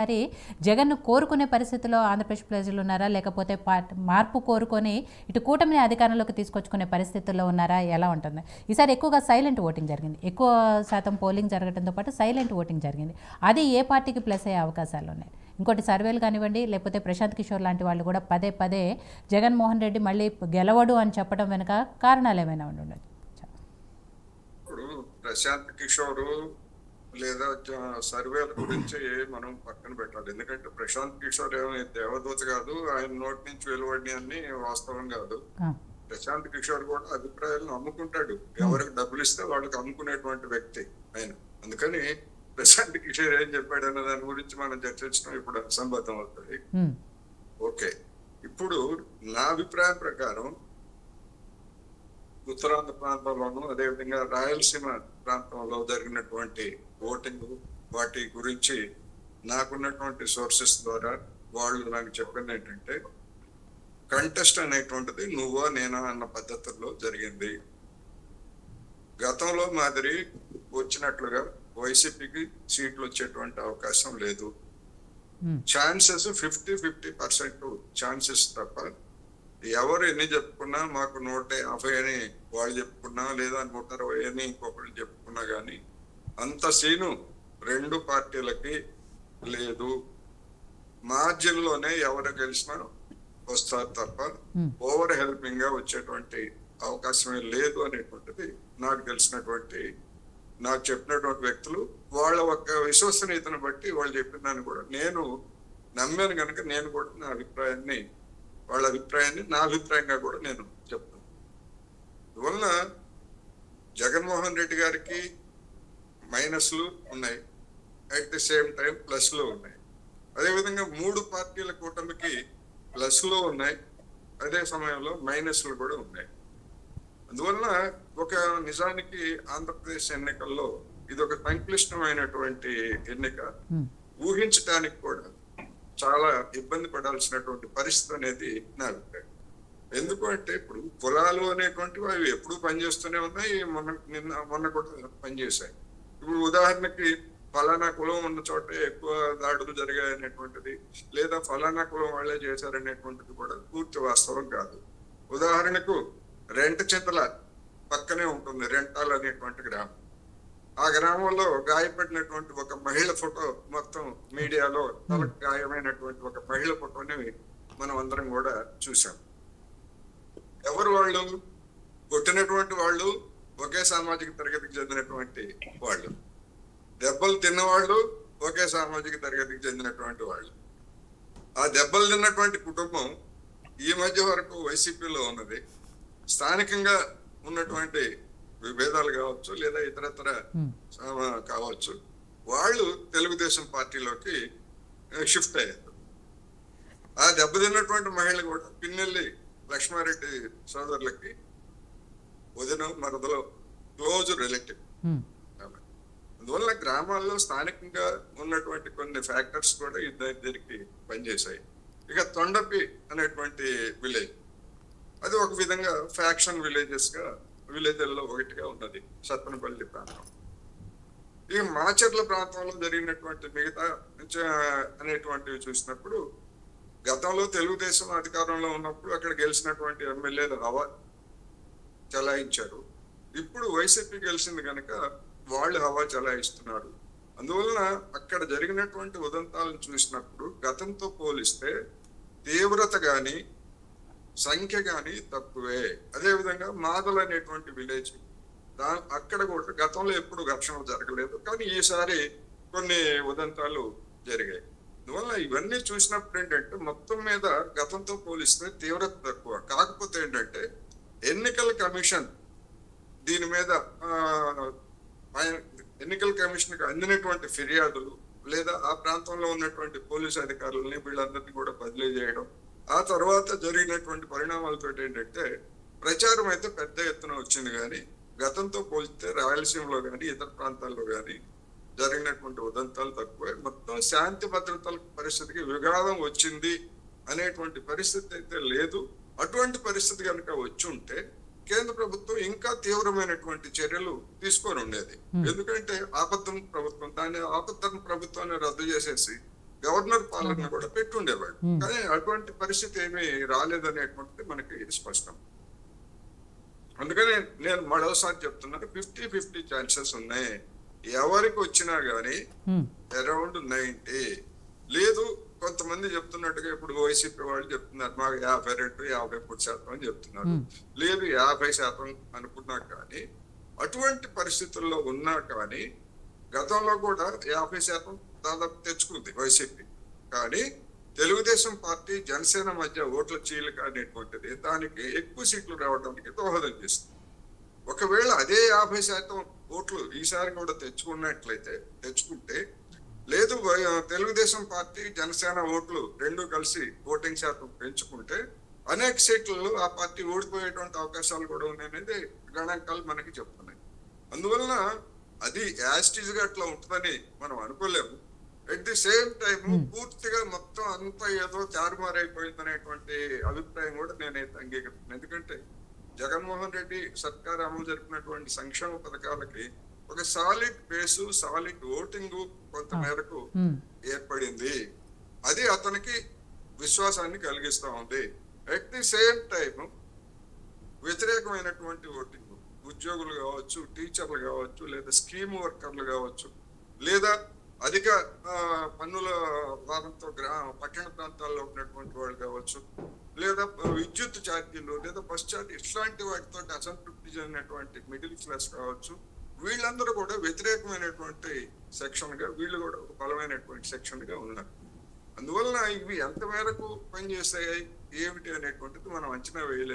మరి జగన్‌ను కోరుకునే పరిస్థితిలో ఆంధ్రప్రదేశ్ ప్రజలు ఉన్నారా? లేకపోతే మార్పు కోరుకొని ఇటు కూటమిని అధికారంలోకి తీసుకొచ్చుకునే పరిస్థితుల్లో ఉన్నారా? ఎలా ఉంటుంది? ఈసారి ఎక్కువగా సైలెంట్ ఓటింగ్ జరిగింది. ఎక్కువ శాతం పోలింగ్ జరగడంతో పాటు సైలెంట్ ఓటింగ్ జరిగింది. అది ఏ పార్టీకి ప్లస్ అయ్యే అవకాశాలున్నాయి? ఇంకోటి సర్వేలు కానివ్వండి, లేకపోతే ప్రశాంత్ కిషోర్ లాంటి వాళ్ళు కూడా పదే పదే జగన్మోహన్ రెడ్డి మళ్ళీ గెలవడు అని చెప్పడం వెనుక కారణాలు ఏమైనా ఉండొచ్చు? ఇప్పుడు ప్రశాంత్ కిషోరు లేదా సర్వేల గురించి మనం పక్కన పెట్టాలి. ఎందుకంటే ప్రశాంత్ కిషోర్ ఏమైనా దేవదూత కాదు, ఆయన నోటి నుంచి వెలువడి అన్ని వాస్తవం కాదు. ప్రశాంత్ కిషోర్ కూడా అభిప్రాయాలను అమ్ముకుంటాడు. ఎవరికి డబ్బులు ఇస్తే వాళ్ళకి అమ్ముకునేటువంటి వ్యక్తి ఆయన. అందుకని ప్రశాంత్ కిషోర్ ఏం చెప్పాడు అన్న దాని గురించి మనం చర్చించడం ఇప్పుడు అసంబద్ధం అవుతుంది. ఓకే, ఇప్పుడు నా అభిప్రాయం ప్రకారం ఉత్తరాంధ్ర ప్రాంతంలోనూ అదేవిధంగా రాయలసీమ ప్రాంతంలో జరిగినటువంటి ఓటింగ్ వాటి గురించి నాకున్నటువంటి సోర్సెస్ ద్వారా వాళ్ళు నాకు చెప్పింది ఏంటంటే, కంటెస్ట్ అనేటువంటిది నువ్వా నేనా అన్న పద్ధతుల్లో జరిగింది. గతంలో మాదిరి వచ్చినట్లుగా వైసీపీకి సీట్లు వచ్చేటువంటి అవకాశం లేదు. ఛాన్సెస్ 50-50% ఛాన్సెస్ తప్ప ఎవరు ఎన్ని చెప్పుకున్నా, మాకు 150 అని వాళ్ళు చెప్పుకున్నా, లేదా 160 అని ఇంకొకరు చెప్పుకున్నా గానీ అంత సీను రెండు పార్టీలకి లేదు. మార్జిన్ లోనే ఎవరు గెలిచినా వస్తారు తప్ప ఓవర్ హెల్పింగ్ గా వచ్చేటువంటి అవకాశమే లేదు అనేటువంటిది నాకు తెలిసినటువంటి, నాకు చెప్పినటువంటి వ్యక్తులు వాళ్ళ ఒక్క విశ్వసనీయతను బట్టి వాళ్ళు చెప్పిన దాన్ని కూడా నేను నమ్మాను కనుక నేను కూడా నా అభిప్రాయాన్ని, వాళ్ళ అభిప్రాయాన్ని నా అభిప్రాయంగా కూడా నేను చెప్తాను. అందువలన జగన్మోహన్ రెడ్డి గారికి మైనస్లు ఉన్నాయి, అట్ ది సేమ్ టైం ప్లస్లు ఉన్నాయి. అదేవిధంగా మూడు పార్టీల కూటమికి ప్లస్లు ఉన్నాయి, అదే సమయంలో మైనస్లు కూడా ఉన్నాయి. అందువలన ఒక నిజానికి ఆంధ్రప్రదేశ్ ఎన్నికల్లో ఇది ఒక సంక్లిష్టమైనటువంటి ఎన్నిక. ఊహించడానికి కూడా చాలా ఇబ్బంది పడాల్సినటువంటి పరిస్థితి అనేది నా అభిప్రాయం. ఎందుకు అంటే ఇప్పుడు కులాలు అనేటువంటివి అవి ఎప్పుడు పనిచేస్తూనే ఉన్నాయి, మొన్న కూడా పనిచేశాయి. ఇప్పుడు ఉదాహరణకి ఫలానా కులం ఉన్న చోట ఎక్కువ దాడులు జరిగాయనేటువంటిది, లేదా ఫలానా కులం వాళ్ళే చేశారనేటువంటిది కూడా పూర్తి వాస్తవం కాదు. ఉదాహరణకు రెంటచింతల పక్కనే ఉంటుంది రెంటాల్ అనేటువంటి గ్రామం. ఆ గ్రామంలో గాయపడినటువంటి ఒక మహిళ ఫోటో మొత్తం మీడియాలో, తలకు గాయమైనటువంటి ఒక మహిళ ఫోటోని మనం అందరం కూడా చూసాం. ఎవరు వాళ్ళు? కొట్టినటువంటి వాళ్ళు ఒకే సామాజిక తరగతికి చెందినటువంటి వాళ్ళు, దెబ్బలు తిన్నవాళ్ళు ఒకే సామాజిక తరగతికి చెందినటువంటి వాళ్ళు. ఆ దెబ్బలు తిన్నటువంటి కుటుంబం ఈ మధ్య వరకు వైసీపీలో ఉన్నది. స్థానికంగా ఉన్నటువంటి విభేదాలు కావచ్చు, లేదా ఇతరత్ర కావచ్చు, వాళ్ళు తెలుగుదేశం పార్టీలోకి షిఫ్ట్ అయ్యారు. ఆ దెబ్బతిన్నటువంటి మహిళ కూడా పిన్నెల్లి లక్ష్మారెడ్డి సోదరులకి వదిన మరదలో క్లోజ్ రిలేటివ్. అందువల్ల గ్రామాల్లో స్థానికంగా ఉన్నటువంటి కొన్ని ఫ్యాక్టర్స్ కూడా ఇద్దరికి పనిచేశాయి. ఇక తొండపి అనేటువంటి విలేజ్, అది ఒక విధంగా ఫ్యాక్షన్ విలేజ్లలో ఒకటిగా ఉన్నది, సత్తనపల్లి ప్రాంతం. ఇక మాచర్ల ప్రాంతంలో జరిగినటువంటి మిగతా అనేటువంటివి చూసినప్పుడు, గతంలో తెలుగుదేశం అధికారంలో ఉన్నప్పుడు అక్కడ గెలిచినటువంటి ఎమ్మెల్యేలు హవా చలాయించారు. ఇప్పుడు వైసీపీ గెలిచింది కనుక వాళ్ళు హవా చలాయిస్తున్నారు. అందువలన అక్కడ జరిగినటువంటి ఉదంతాలను చూసినప్పుడు గతంతో పోలిస్తే తీవ్రత గాని సంఖ్య గాని తక్కువే. అదేవిధంగా మాదల్ అనేటువంటి విలేజ్, అక్కడ కూడా గతంలో ఎప్పుడు ఘర్షణలు జరగలేదు, కానీ ఈసారి కొన్ని ఉదంతాలు జరిగాయి. అందువల్ల ఇవన్నీ చూసినప్పుడు ఏంటంటే మొత్తం మీద గతంతో పోలిస్తే తీవ్రత తక్కువ. కాకపోతే ఏంటంటే ఎన్నికల కమిషన్ దీని మీద ఎన్నికల కమిషన్కి అందినటువంటి ఫిర్యాదులు, లేదా ఆ ప్రాంతంలో ఉన్నటువంటి పోలీసు అధికారులని వీళ్ళందరినీ కూడా బదిలీ చేయడం, ఆ తర్వాత జరిగినటువంటి పరిణామాలతో ఏంటంటే ప్రచారం అయితే పెద్ద ఎత్తున వచ్చింది. కానీ గతంతో పోలిస్తే రాయలసీమలో కానీ ఇతర ప్రాంతాల్లో కానీ జరిగినటువంటి ఉదంతాలు తక్కువే. మొత్తం శాంతి భద్రతల పరిస్థితికి విఘాతం వచ్చింది అనేటువంటి పరిస్థితి అయితే లేదు. అటువంటి పరిస్థితి కనుక వచ్చి ఉంటే కేంద్ర ప్రభుత్వం ఇంకా తీవ్రమైనటువంటి చర్యలు తీసుకొని ఉండేది. ఎందుకంటే ఆపద్ధర్మ ప్రభుత్వం, దాన్ని ఆపద్ధర్మ ప్రభుత్వాన్ని రద్దు చేసేసి గవర్నర్ పాలన కూడా పెట్టుండేవాడు. కానీ అటువంటి పరిస్థితి ఏమీ రాలేదనేటువంటిది మనకి స్పష్టం. అందుకని నేను మరోసారి చెప్తున్నాను, 50-50 ఛాన్సెస్ ఉన్నాయి. ఎవరికి వచ్చినా గానీ అరౌండ్ 90. లేదు కొంతమంది చెప్తున్నట్టుగా ఇప్పుడు వైసీపీ వాళ్ళు చెప్తున్నారు మాకు 52-53% అని చెప్తున్నారు. లేదు 50% అనుకున్నా కానీ, అటువంటి పరిస్థితుల్లో ఉన్నా కానీ గతంలో కూడా 50% దాదాపు తెచ్చుకుంది వైసీపీ. కానీ తెలుగుదేశం పార్టీ జనసేన మధ్య ఓట్ల చీలిక అనేటువంటిది దానికి ఎక్కువ సీట్లు రావడానికి దోహదం చేస్తుంది. ఒకవేళ అదే 50% ఓట్లు ఈసారి కూడా తెచ్చుకుంటే లేదు తెలుగుదేశం పార్టీ జనసేన ఓట్లు రెండు కలిసి ఓటింగ్ శాతం పెంచుకుంటే అనేక సీట్లలో ఆ పార్టీ ఓడిపోయేటువంటి అవకాశాలు కూడా ఉన్నాయనేది గణాంకాలు మనకి చెప్తున్నాయి. అందువలన అది యాస్టీజ్ గా అట్లా ఉంటుందని మనం అనుకోలేము. అట్ ది సేమ్ టైమ్ పూర్తిగా మొత్తం అంతా ఏదో తారుమారైపోయింది అనేటువంటి అభిప్రాయం కూడా నేనైతే అంగీకరిస్తున్నాను. ఎందుకంటే జగన్మోహన్ రెడ్డి సర్కార్ అమలు జరిపినటువంటి సంక్షేమ పథకాలకి ఒక సాలిడ్ బేసు, సాలిడ్ ఓటింగ్ కొంత మేరకు ఏర్పడింది. అది అతనికి విశ్వాసాన్ని కలిగిస్తా ఉంది. అట్ ది సేమ్ టైమ్ వ్యతిరేకమైనటువంటి ఓటింగ్, ఉద్యోగులు కావచ్చు, టీచర్లు కావచ్చు, లేదా స్కీమ్ వర్కర్లు కావచ్చు, లేదా అధిక పన్నుల భారంతో పట్టణ ప్రాంతాల్లో ఉన్నటువంటి వాళ్ళు కావచ్చు, లేదా విద్యుత్ ఛార్జీలు, లేదా బస్ ఛార్జీ, ఇట్లాంటి వాటితో అసంతృప్తి చెందినటువంటి మిడిల్ క్లాస్ కావచ్చు, వీళ్ళందరూ కూడా వ్యతిరేకమైనటువంటి సెక్షన్ గా, వీళ్ళు కూడా ఒక బలమైనటువంటి సెక్షన్ గా ఉన్నారు. అందువలన ఇవి ఎంత మేరకు పనిచేస్తాయి ఏమిటి అనేటువంటిది మనం అంచనా వేయలేం.